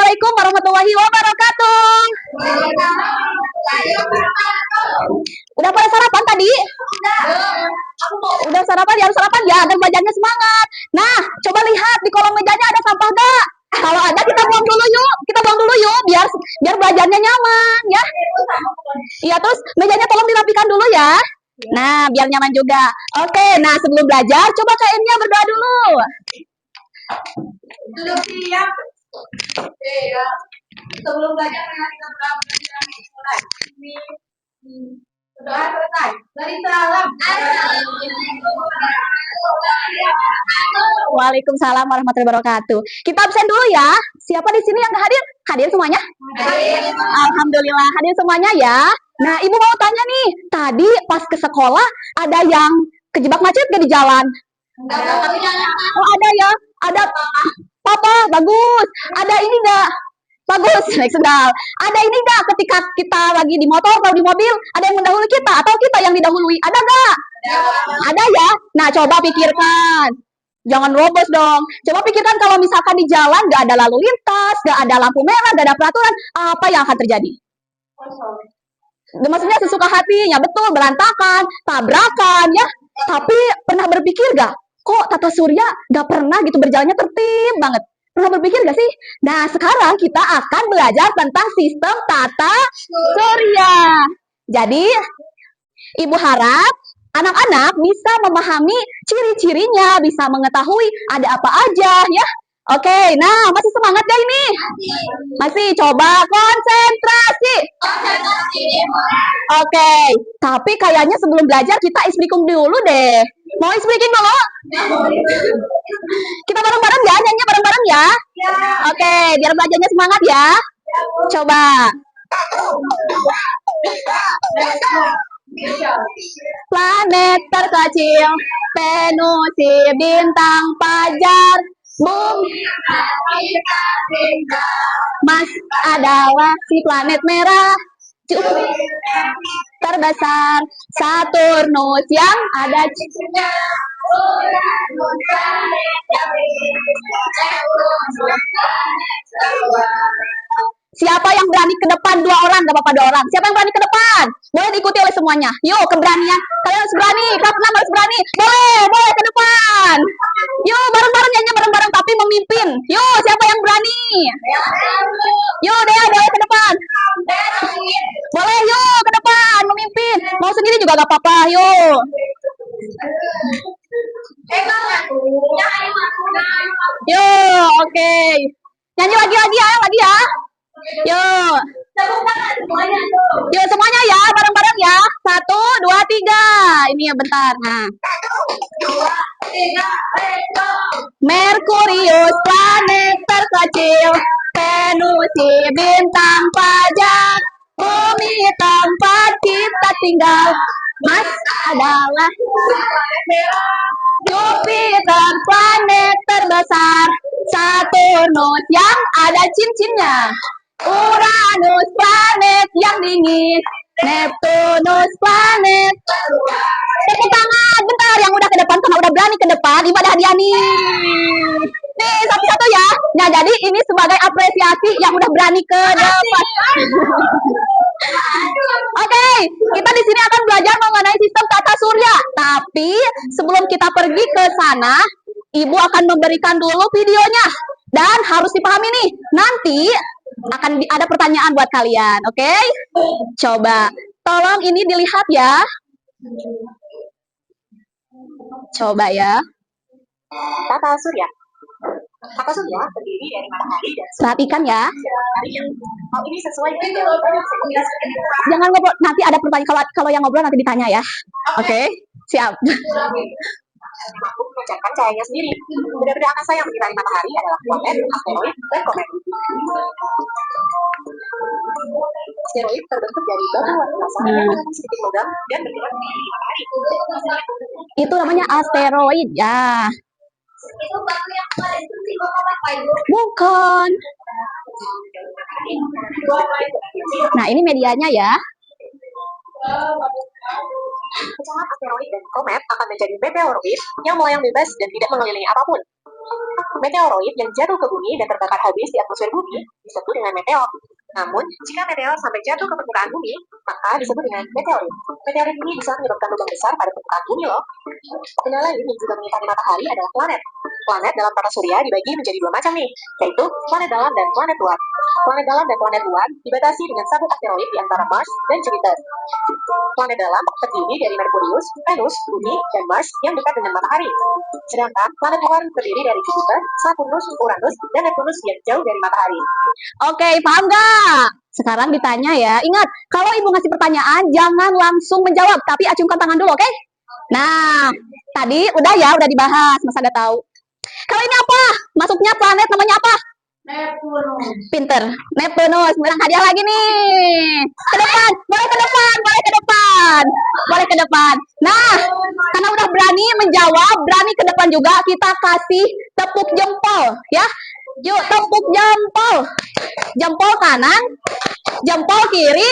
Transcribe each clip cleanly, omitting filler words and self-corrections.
Assalamualaikum warahmatullahi wabarakatuh. Udah pada sarapan tadi? Udah sarapan ya, harus sarapan ya, agar belajarnya semangat. Nah, coba lihat di kolong mejanya ada sampah gak? Kalau ada kita buang dulu yuk, biar belajarnya nyaman ya. Iya, terus mejanya tolong dirapikan dulu ya. Nah, biar nyaman juga. Oke, nah sebelum belajar, coba KM-nya berdoa dulu. Duduk siap. Sebelum belajar, kita mulai. Berdoa selesai. Beri salam. Waalaikumsalam warahmatullahi wabarakatuh. Kita absen dulu ya. Siapa di sini yang hadir? Hadir semuanya? Hadir. Alhamdulillah hadir semuanya ya. Nah, Ibu mau tanya nih, tadi pas ke sekolah ada yang kejebak macet gak di jalan? Oh, ada ya. Ada Papa, bagus. Ada ini enggak? Bagus, naik sendal. Ada ini enggak ketika kita lagi di motor atau di mobil, ada yang mendahului kita atau kita yang didahului? Ada enggak? Ada ya? Nah, coba pikirkan. Jangan robos dong. Coba pikirkan kalau misalkan di jalan nggak ada lalu lintas, nggak ada lampu merah, nggak ada peraturan, apa yang akan terjadi? Maksudnya sesuka hatinya, betul, berantakan, tabrakan ya. Tapi pernah berpikir nggak? Kok Tata Surya nggak pernah gitu berjalannya tertib banget? Pernah berpikir nggak sih? Nah, sekarang kita akan belajar tentang sistem Tata Surya. Jadi, Ibu harap anak-anak bisa memahami ciri-cirinya, bisa mengetahui ada apa aja ya. Oke, nah masih semangat gak ini? Masih, coba konsentrasi. Oke, tapi kayaknya sebelum belajar kita isbrikum dulu deh. Mau isbrikin dulu? Kita bareng-bareng ya, nyanyi bareng-bareng ya. Oke, biar belajarnya semangat ya. Coba. Planet terkecil, Venus bintang fajar, bumi Mars adalah si planet merah, Jupiter terbesar, Saturnus yang ada cincinnya, Siapa yang berani ke depan? 2 orang, gak apa-apa 2 orang. Siapa yang berani ke depan? Boleh diikuti oleh semuanya. Yuk, keberanian. Kalian harus berani. Kelas 6 harus berani. Boleh ke depan. Yuk, bareng-bareng nyanyi bareng-bareng tapi memimpin. Yuk, siapa yang berani? Yuk, Dea, boleh ke depan. Boleh, yuk ke depan memimpin. Mau sendiri juga gak apa-apa. Yuk. Yuk, oke. Nyanyi lagi ya, lagi ya. Yuk. Yuk semuanya ya, bareng-bareng ya. 1, 2, 3. Ini ya bentar. Nah. Merkurius planet terkecil, Venus bintang fajar, bumi tempat kita tinggal, Mars adalah Jupiter planet terbesar, Saturnus yang ada cincinnya, Uranus planet yang dingin, Neptunus planet. Tepuk tangan bentar yang udah ke depan karena udah berani ke depan. Ibadah hadiah nih. Nih satu-satu ya. Nah jadi ini sebagai apresiasi yang udah berani ke depan. Oke, kita di sini akan belajar mengenai sistem Tata Surya. Tapi sebelum kita pergi ke sana, Ibu akan memberikan dulu videonya dan harus dipahami nih. Nanti akan ada pertanyaan buat kalian, oke? Coba, tolong ini dilihat ya. Coba ya. Tata Surya. Tata Surya terdiri dari matahari dan perhatikan ya. Oh, ini sesuai dengan Jangan ngobrol, nanti ada pertanyaan. Kalau yang ngobrol nanti ditanya ya. Oke, siap. mampu memancarkan cahayanya sendiri. Benda-benda angkasa yang mengitari matahari adalah planet, asteroid, dan komet. Asteroid terbentuk dari batu warna yang mengandung sedikit logam dan bergerak di matahari. Itu namanya asteroid ya. Itu batu yang ada itu sih apa itu? Bukan. Nah, ini medianya ya. Pecahan asteroid dan komet akan menjadi meteoroid yang melayang bebas dan tidak mengelilingi apapun. Meteoroid yang jatuh ke bumi dan terbakar habis di atmosfer bumi disebut dengan meteor. Namun, jika meteor sampai jatuh ke permukaan bumi, maka disebut dengan meteorit. Meteorit ini bisa menyebabkan lubang besar pada permukaan bumi loh. Benda lain yang juga mengitari matahari adalah planet. Planet dalam tata surya dibagi menjadi dua macam nih, yaitu planet dalam dan planet luar. Planet dalam dan planet luar dibatasi dengan sabuk asteroid di antara Mars dan Jupiter. Planet dalam terdiri dari Merkurius, Venus, Bumi, dan Mars yang dekat dengan matahari. Sedangkan planet luar terdiri dari Jupiter, Saturnus, Uranus, dan Neptunus yang jauh dari matahari. Oke, paham gak? Sekarang ditanya ya. Ingat, kalau ibu ngasih pertanyaan, jangan langsung menjawab, tapi acungkan tangan dulu, oke? Nah, tadi udah ya, udah dibahas. Masa gak tahu? Kalau ini apa? Masuknya planet namanya apa? Neptunus. Pinter. Neptunus. Menang hadiah lagi nih. Ke depan. Boleh ke depan. Boleh ke depan. Boleh ke depan. Nah, karena udah berani menjawab, berani ke depan juga, kita kasih tepuk jempol. Ya. Yuk, tepuk jempol. Jempol kanan. Jempol kiri.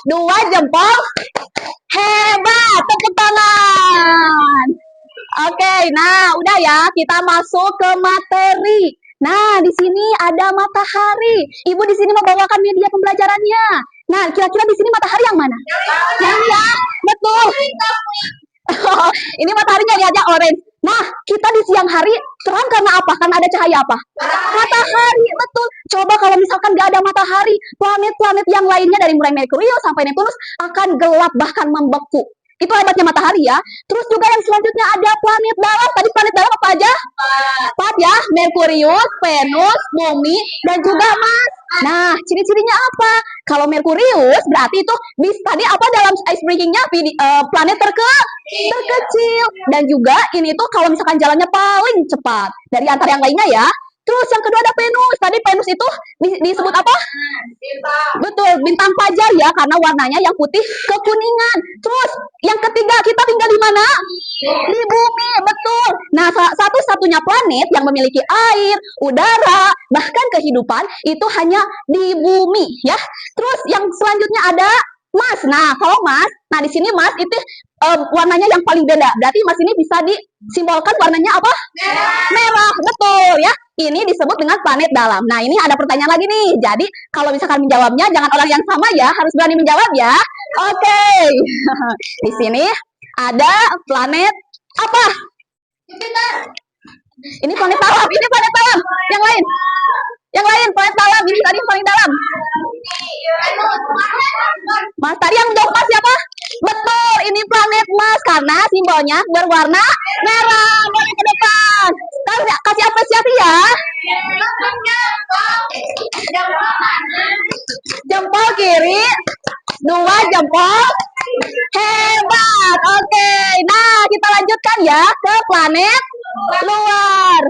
2 jempol. Hebat. Tepuk tangan. Oke, nah udah ya, kita masuk ke materi. Nah, di sini ada matahari. Ibu di sini membawakan media pembelajarannya. Nah, kira-kira di sini matahari yang mana? Yang ya, betul. Ini mataharinya lihatnya orange. Nah, kita di siang hari terang karena apa? Karena ada cahaya apa? Matahari, betul. Coba kalau misalkan nggak ada matahari, planet-planet yang lainnya dari mulai Merkurius sampai Neptunus akan gelap bahkan membeku. Itu hebatnya matahari ya. Terus juga yang selanjutnya ada planet dalam. Tadi planet dalam apa aja? 4 ya. Merkurius, Venus, Bumi, dan juga Mars. Nah, ciri-cirinya apa? Kalau Merkurius berarti itu tadi apa dalam ice breakingnya planet terkecil. Dan juga ini tuh kalau misalkan jalannya paling cepat dari antara yang lainnya ya. Terus yang kedua ada Venus. Tadi Venus itu disebut apa? Bintang. Betul, bintang fajar ya, karena warnanya yang putih kekuningan. Terus yang ketiga, kita tinggal di mana? Di bumi, betul. Nah, satu-satunya planet yang memiliki air, udara, bahkan kehidupan itu hanya di bumi ya. Terus yang selanjutnya ada Mars. Nah, kalau Mars, nah di sini Mars itu warnanya yang paling beda. Berarti Mars ini bisa disimbolkan warnanya apa? Merah, betul ya. Ini disebut dengan planet dalam. Nah, ini ada pertanyaan lagi nih. Jadi, kalau misalkan menjawabnya, jangan orang yang sama ya. Harus berani menjawab ya. Oke. Di sini ada planet apa? Jupiter. Ini planet dalam. Ini planet dalam. Yang lain. Yang lain, planet dalam. Ini tadi yang paling dalam. Mas, tadi yang menjawab Mars siapa? Betul, ini planet Mars. Karena simbolnya berwarna merah. Boleh ke depan. Kasih apresiasi ya. Jempol kiri, 2 jempol. Hebat. Oke. Nah, kita lanjutkan ya ke planet luar.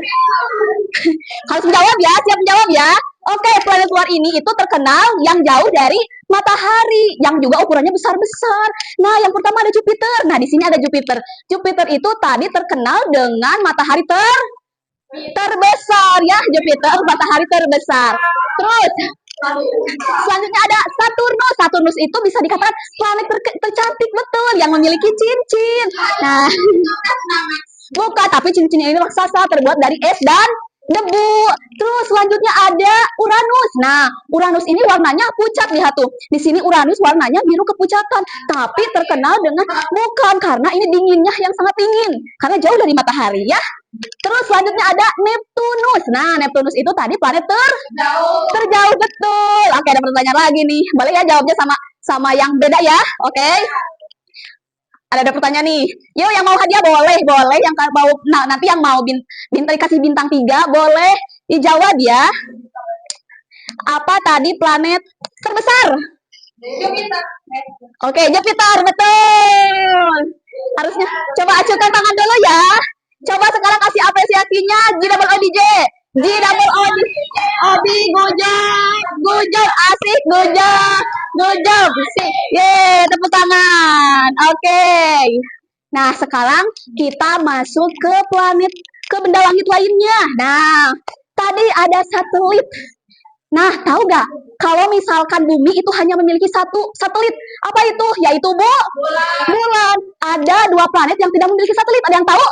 Harus menjawab ya, siap menjawab ya. Oke, planet luar ini itu terkenal yang jauh dari matahari, yang juga ukurannya besar-besar. Nah, yang pertama ada Jupiter. Nah, di sini ada Jupiter. Jupiter itu tadi terkenal dengan matahari terbesar ya, Jupiter, matahari terbesar. Terus selanjutnya ada Saturnus. Saturnus itu bisa dikatakan planet tercantik, betul, yang memiliki cincin. Nah, bukan, tapi cincinnya ini raksasa, terbuat dari es dan debu. Terus selanjutnya ada Uranus. Nah, Uranus ini warnanya pucat, lihat tuh. Di sini Uranus warnanya biru kepucatan, tapi terkenal dengan bukan, karena ini dinginnya yang sangat dingin, karena jauh dari matahari ya. Terus selanjutnya ada Neptunus. Nah, Neptunus itu tadi planet terjauh, betul. Oke, ada pertanyaan lagi nih. Boleh ya jawabnya sama yang beda ya. Oke. Ada pertanyaan nih. Yuk, yang mau hadiah boleh. Yang mau, nah, nanti yang mau dikasih bintang 3 boleh dijawab ya. Apa tadi planet terbesar? Jupiter. Oke, Jupiter, betul. Harusnya coba acukan tangan dulu ya. Coba sekarang kasih apresiasinya. G-double-O-D-J. Obi, good job, asik, good job. Yeay, tepuk tangan. Oke. Nah, sekarang kita masuk ke benda langit lainnya. Nah, tadi ada satelit. Nah, tahu nggak? Kalau misalkan bumi itu hanya memiliki satu satelit, apa itu? Yaitu bulan. Ada dua planet yang tidak memiliki satelit. Ada yang tahu?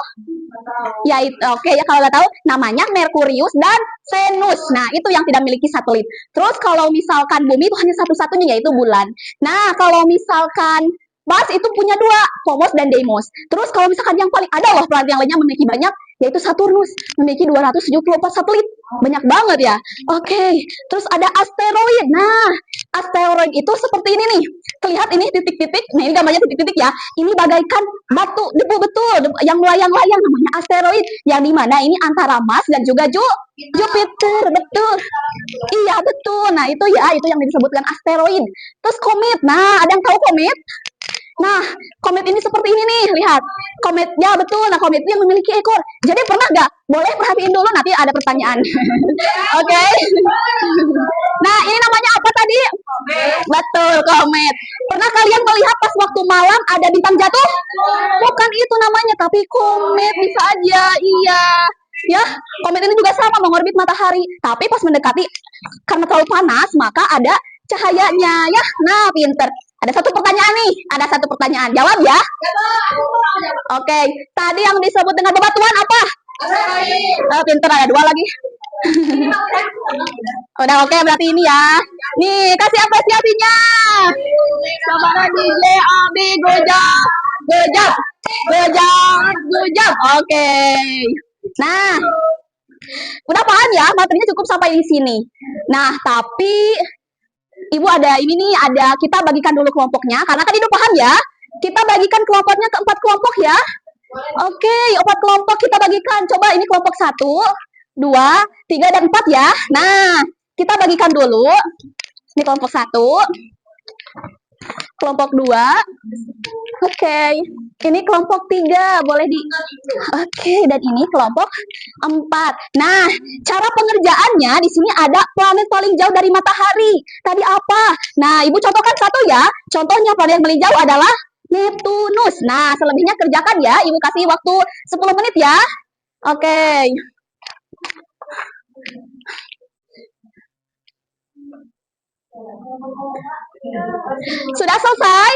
Yaitu, oke ya kalau nggak tahu, namanya Merkurius dan Venus. Nah, itu yang tidak memiliki satelit. Terus kalau misalkan bumi itu hanya satu-satunya yaitu bulan. Nah, kalau misalkan Mars itu punya dua, Phobos dan Deimos. Terus kalau misalkan yang paling ada loh planet yang lainnya memiliki banyak, yaitu Saturnus, memiliki 274 satelit. Banyak banget ya. Oke, terus ada asteroid. Nah, asteroid itu seperti ini nih. Terlihat ini titik-titik. Nah, ini gambarnya titik-titik ya. Ini bagaikan batu, debu betul, yang melayang-layang namanya asteroid. Yang dimana ini antara Mars dan juga Jupiter, betul. Iya, betul. Nah, itu ya, itu yang disebutkan asteroid. Terus komet. Nah, ada yang tahu komet? Nah, komet ini seperti ini nih, lihat. Kometnya betul, nah komet itu yang memiliki ekor. Jadi pernah nggak? Boleh perhatiin dulu, nanti ada pertanyaan. Oke. Nah, ini namanya apa tadi? Betul, komet. Pernah kalian melihat pas waktu malam ada bintang jatuh? Bukan itu namanya, tapi komet bisa aja, iya. Ya, komet ini juga sama mengorbit matahari. Tapi pas mendekati, karena terlalu panas, maka ada cahayanya ya. Nah, pinter. Ada satu pertanyaan nih, ada satu pertanyaan. Jawab ya. Oke, tadi yang disebut dengan bebatuan apa? Pinter, ada dua lagi. Udah oke, berarti ini ya. Nih, kasih apresiasinya. Saudara DJ Abi Gojab. Gojab. Oke. Nah, udah paham ya, materinya cukup sampai di sini. Nah, tapi Ibu ada ini nih, kita bagikan dulu kelompoknya, karena tadi udah paham ya. Kita bagikan kelompoknya ke 4 kelompok ya. Oke, 4 kelompok kita bagikan. Coba ini kelompok 1, 2, 3, dan 4 ya. Nah, kita bagikan dulu. Ini kelompok 1. Kelompok 2. Oke. Ini kelompok 3. Boleh di... Oke, dan ini kelompok 4. Nah, cara pengerjaannya di sini ada planet paling jauh dari matahari. Tadi apa? Nah, Ibu contohkan satu ya. Contohnya planet yang paling jauh adalah Neptunus. Nah, selebihnya kerjakan ya. Ibu kasih waktu 10 menit ya. Oke. Sudah selesai?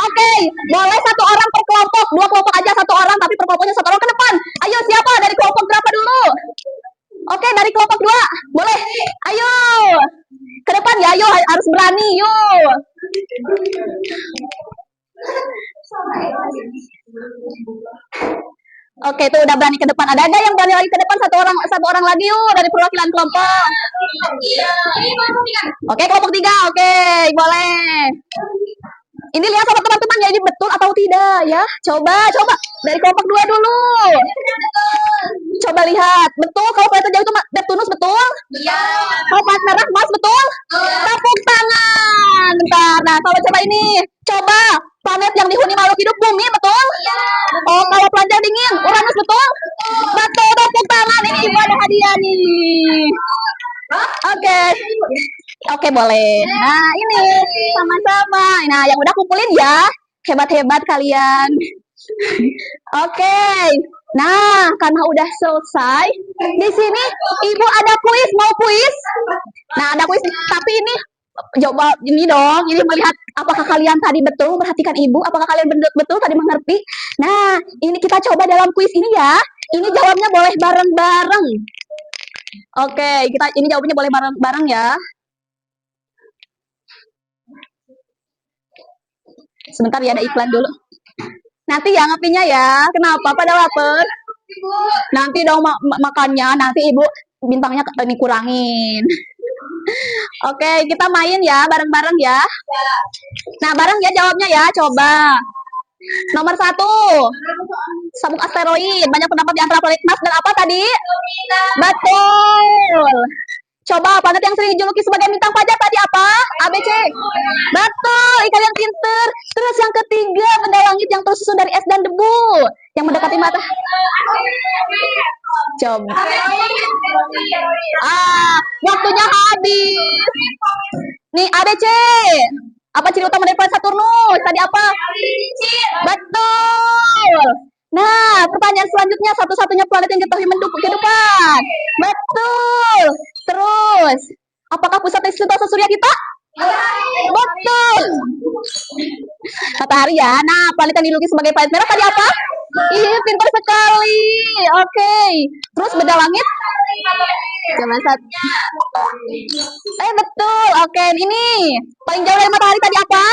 Oke, boleh 1 orang per kelompok, 2 kelompok aja 1 orang, tapi per kelompoknya 1 orang ke depan. Ayo, siapa dari kelompok berapa dulu? Oke, dari kelompok 2, boleh. Ayo, ke depan ya, ayo harus berani, yuk. Oke, itu udah berani ke depan. Ada yang berani lagi ke depan, satu orang lagi yuk dari perwakilan kelompok. Oke, kelompok 3, oke, boleh. Ini lihat sama teman-teman ya, ini betul atau tidak ya. Coba dari kelompok 2 dulu. Coba lihat, betul kalau planet jauh itu Neptunus betul? Iya. Kalau planet merah Mars betul? Tepuk tangan. Bentar. Nah, kalau coba ini, coba planet yang dihuni makhluk hidup bumi betul? Iya. Oh, kalau planet yang dingin Uranus betul? Betul, tepuk tangan. Ini Ibu ada hadiah nih. Oke, boleh. Nah, ini sama-sama. Nah, yang udah kumpulin ya. Hebat-hebat kalian. Oke. Nah, karena udah selesai, di sini Ibu ada kuis. Mau kuis? Nah, ada kuis. Tapi ini jawab ini dong. Ini melihat apakah kalian tadi betul perhatikan Ibu, apakah kalian betul tadi mengerti? Nah, ini kita coba dalam kuis ini ya. Ini jawabnya boleh bareng-bareng. Oke, ini jawabnya boleh bareng-bareng ya. Sebentar ya, ada iklan dulu. Nanti ya ngopinya ya. Kenapa? Pada lapar? Nanti dong makannya. Nanti Ibu bintangnya ini kurangin. Oke, kita main ya bareng-bareng ya. Nah, bareng ya jawabnya ya. Coba. Nomor 1. Sabuk asteroid. Banyak pendapat di antara planet Mars dan apa tadi? Betul. Coba planet yang sering dijuluki sebagai bintang fajar tadi apa? ABC. Betul, kalian pinter. Terus yang ketiga, benda langit yang tersusun dari es dan debu yang mendekati mata. Coba. Waktunya habis. Nih ABC. Apa ciri utama dari planet Saturnus? Tadi apa? Betul. Nah, pertanyaan selanjutnya, satu-satunya planet yang diketahui mendukung kehidupan. Betul. Terus, apakah pusat eksploitasi surya kita? Betul. Matahari ya. Nah, planet yang dilukis sebagai planet merah tadi apa? Iya, pintar sekali. Oke. Terus beda langit? Coba satu. Betul. Oke, ini paling jauh dari matahari tadi apa?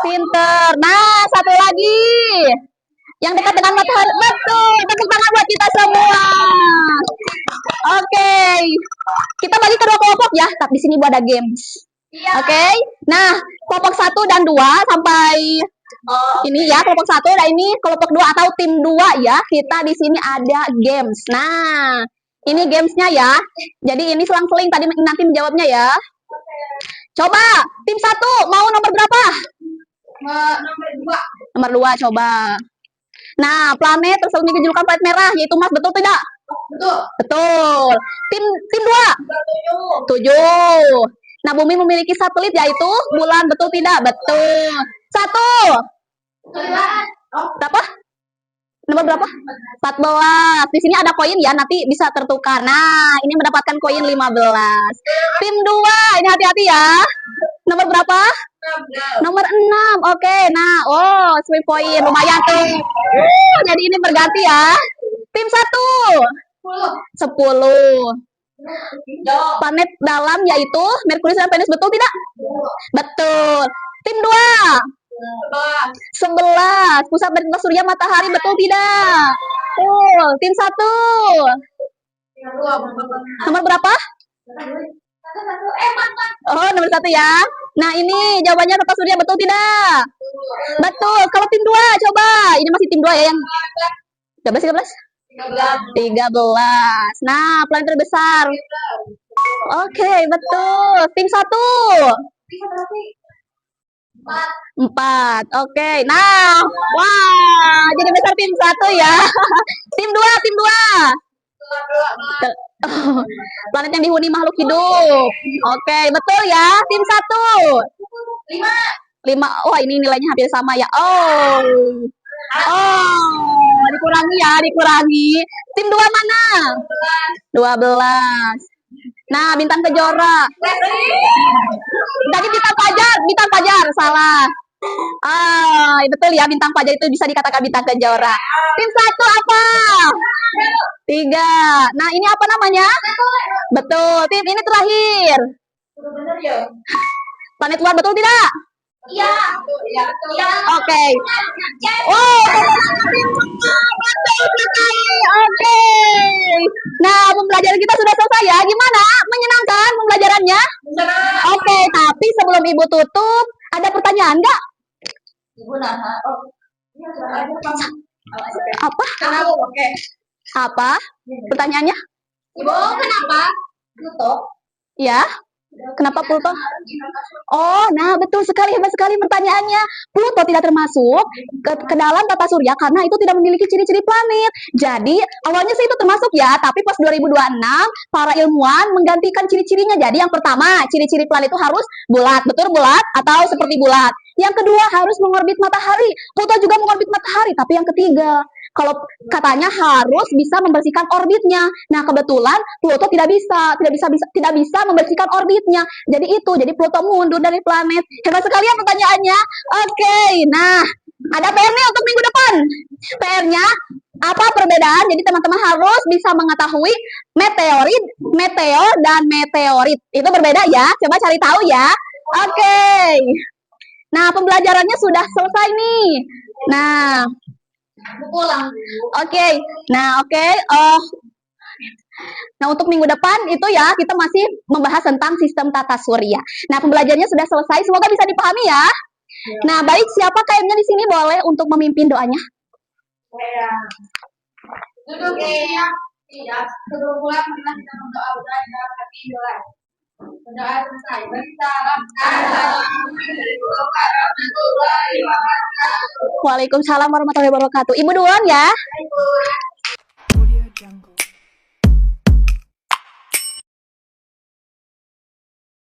Pinter. Nah, satu lagi. Yang dekat dengan matahari. Betul. Tepuk tangan buat kita semua. Oke. Kita bagi ke dua kelompok ya. Tapi di sini buat ada games. Oke. Nah, kelompok 1 dan 2 sampai ini ya, kelompok 1 dan ini kelompok 2 atau tim 2 ya. Kita di sini ada games. Nah, ini gamesnya ya. Jadi ini selang-seling tadi nanti menjawabnya ya. Coba, tim 1 mau nomor berapa? Nomor 2 coba. Nah, planet tersebut dijulukan planet merah yaitu Mars, betul tidak? Betul. Tim 2? 7. Nah, bumi memiliki satelit yaitu bulan, betul tidak? Betul. 1. Berapa? Nomor berapa? 14. Di sini ada koin ya, nanti bisa tertukar. Nah, ini mendapatkan koin 15. Tim 2, ini hati-hati ya. Nomor berapa? Nomor 6. Oke, nah, sweep poin lumayan tuh. Jadi ini berganti ya. Tim 1. 10. Planet dalam yaitu Merkurius dan Venus, betul tidak? Betul. Tim 2. 11. Pusat dari surya matahari, betul tidak? Betul. Tim 1. Nomor berapa? Nomor 1 ya. Nah, ini jawabannya tata surya, betul tidak? Betul. Kalau tim 2 coba. Ini masih tim 2 ya yang 13. Nah, planet terbesar. Oke, betul. Tim 1. 4. Oke. Nah, wah, jadi besar tim 1 ya. Tim 2. Planet yang dihuni makhluk hidup. Oke, betul ya. Tim 1. 5. Wah, ini nilainya hampir sama ya. Dikurangi. Tim 2 mana? 12. Nah, bintang kejora. Tadi bintang pajar, salah. Betul ya, bintang pajar itu bisa dikatakan bintang kejora. Tim 1 apa? 3. Nah, ini apa namanya? Betul. Tim ini terakhir. Planet luar, betul tidak? Iya. Oke. Oke. Nah, pembelajaran kita sudah selesai ya. Gimana? Menyenangkan pembelajarannya? Oke, tapi sebelum Ibu tutup, ada pertanyaan nggak? Apa? Apa? Pertanyaannya? Ibu, kenapa? Tutup. Ya. Kenapa Pluto? Nah betul sekali, hebat sekali pertanyaannya. Pluto tidak termasuk ke dalam tata surya karena itu tidak memiliki ciri-ciri planet. Jadi awalnya sih itu termasuk ya, tapi pas 2026 para ilmuwan menggantikan ciri-cirinya. Jadi yang pertama, ciri-ciri planet itu harus bulat, betul bulat atau seperti bulat. Yang kedua harus mengorbit matahari. Pluto juga mengorbit matahari, tapi yang ketiga kalau katanya harus bisa membersihkan orbitnya. Nah, kebetulan Pluto tidak bisa membersihkan orbitnya. Jadi Pluto mundur dari planet. Hebat sekali ya pertanyaannya. Oke, nah, ada PR-nya untuk minggu depan. PR-nya apa perbedaan? Jadi teman-teman harus bisa mengetahui meteor dan meteorit. Itu berbeda ya. Coba cari tahu ya. Oke. Nah, pembelajarannya sudah selesai nih. Nah, Pulang. Oke. Nah, untuk minggu depan itu ya kita masih membahas tentang sistem tata surya. Nah, pembelajarannya sudah selesai. Semoga bisa dipahami ya. Nah, baik, siapa KM-nya di sini boleh untuk memimpin doanya? Duduk ya. Tidak. Sebelum pulang marilah kita berdoa dalam hati doa. Berdoa selesai. Waalaikumsalam warahmatullahi wabarakatuh. Ibu duluan ya.